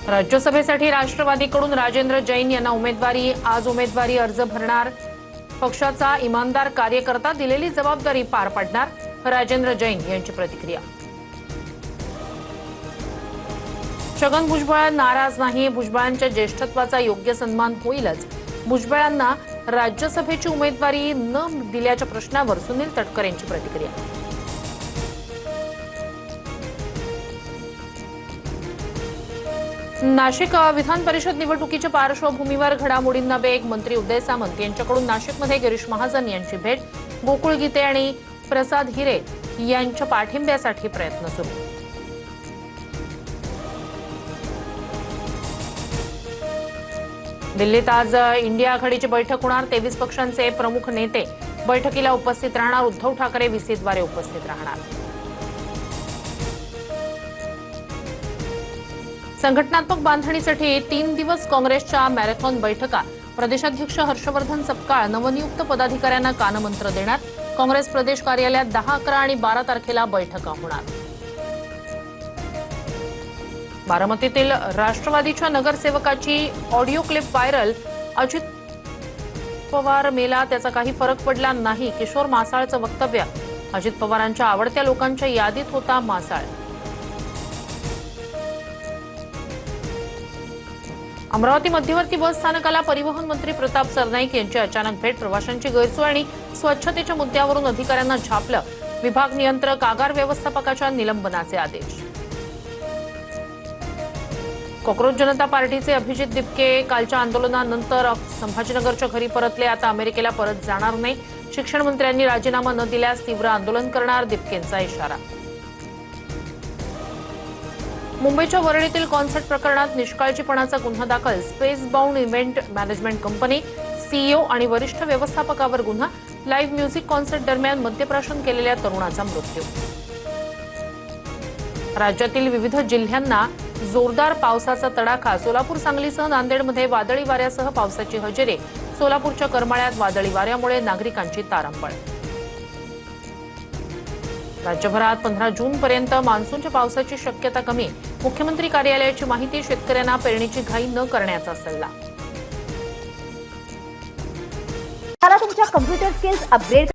राज्यसभेसाठी राष्ट्रवादीकडून राजेंद्र जैन यांना उमेदवारी। आज उमेदवारी अर्ज भरणार। पक्षाचा इमानदार कार्यकर्ता, दिलेली जबाबदारी पार पाडणार, राजेंद्र जैन यांची प्रतिक्रिया। छगन भुजबळ नाराज नाही, भुजबळांच्या ज्येष्ठत्वाचा योग्य सन्मान होईलच। भुजबळांना राज्यसभेची उमेदवारी न दिल्याच्या प्रश्नावर सुनील तटकरे यांची प्रतिक्रिया। नाशिक विधान परिषद निवडणुकीच्या पार्श्वभूमीवर घडामोडींना वेग। मंत्री उदय सामंत यांच्याकडून नाशिकमध्ये गिरीश महाजन यांची भेट। गोकुळ गीते आणि प्रसाद हिरे यांच्या पाठिंब्यासाठी प्रयत्न सुरू। दिल्लीत आज इंडिया आघाडीची बैठक होणार। 23 पक्षांचे प्रमुख नेते बैठकीला उपस्थित राहणार। उद्धव ठाकरे व्हीसीद्वारे उपस्थित राहणार। संघटनात्मक बांधणीसाठी 3 दिवस काँग्रेसच्या मॅरेथॉन बैठका। प्रदेशाध्यक्ष हर्षवर्धन सपकाळ नवनियुक्त पदाधिकाऱ्यांना कानमंत्र देणार। काँग्रेस प्रदेश कार्यालयात 10, 11 आणि 12 तारखेला बैठका होणार। बारामतीतील राष्ट्रवादीच्या नगरसेवकाची audio clip viral. Ajit Pawar मेला, त्याचा काही फरक पडला नाही, किशोर मासाळचं वक्तव्य। अजित पवारांच्या आवडत्या लोकांच्या यादीत होता मासाळ। अमरावती मध्यवर्ती बस स्थानकाला परिवहन मंत्री प्रताप सरनाईक यांची अचानक भेट। प्रवाशांची गैरसोय आणि स्वच्छतेच्या मुद्द्यावरून अधिकाऱ्यांना झापलं। विभाग नियंत्रक, आगार व्यवस्थापकाच्या निलंबनाचे आदेश। कॉक्रोच जनता पार्टीचे अभिजित दिपके कालच्या आंदोलनानंतर संभाजीनगरच्या घरी परतले। आता अमेरिकेला परत जाणार नाही। शिक्षण मंत्र्यांनी राजीनामा न दिल्यास तीव्र आंदोलन करणार, दिपकेंचा इशारा। मुंबईच्या वरळीतील कॉन्सर्ट प्रकरणात निष्काळजीपणाचा गुन्हा दाखल। Space bound event management company CEO आणि वरिष्ठ व्यवस्थापकावर गुन्हा। लाईव्ह म्युझिक कॉन्सर्ट दरम्यान मद्यप्राशन केलेल्या तरुणाचा मृत्यू। राज्यातील विविध जिल्ह्यांना जोरदार पावसाचा तडाखा। सोलापूर, सांगलीसह नांदेडमध्ये वादळी वाऱ्यासह पावसाची हजेरी। सोलापूरच्या करमाळ्यात वादळी वाऱ्यामुळे नागरिकांची तारांबळ। राज्यभरात 15 जूनपर्यंत मान्सूनच्या पावसाची शक्यता कमी। मुख्यमंत्री कार्यालयाची माहिती। शेतकऱ्यांना पेरणीची घाई न करण्याचा सल्ला। तुमच्या कम्प्युटर स्किल्स अपग्रेड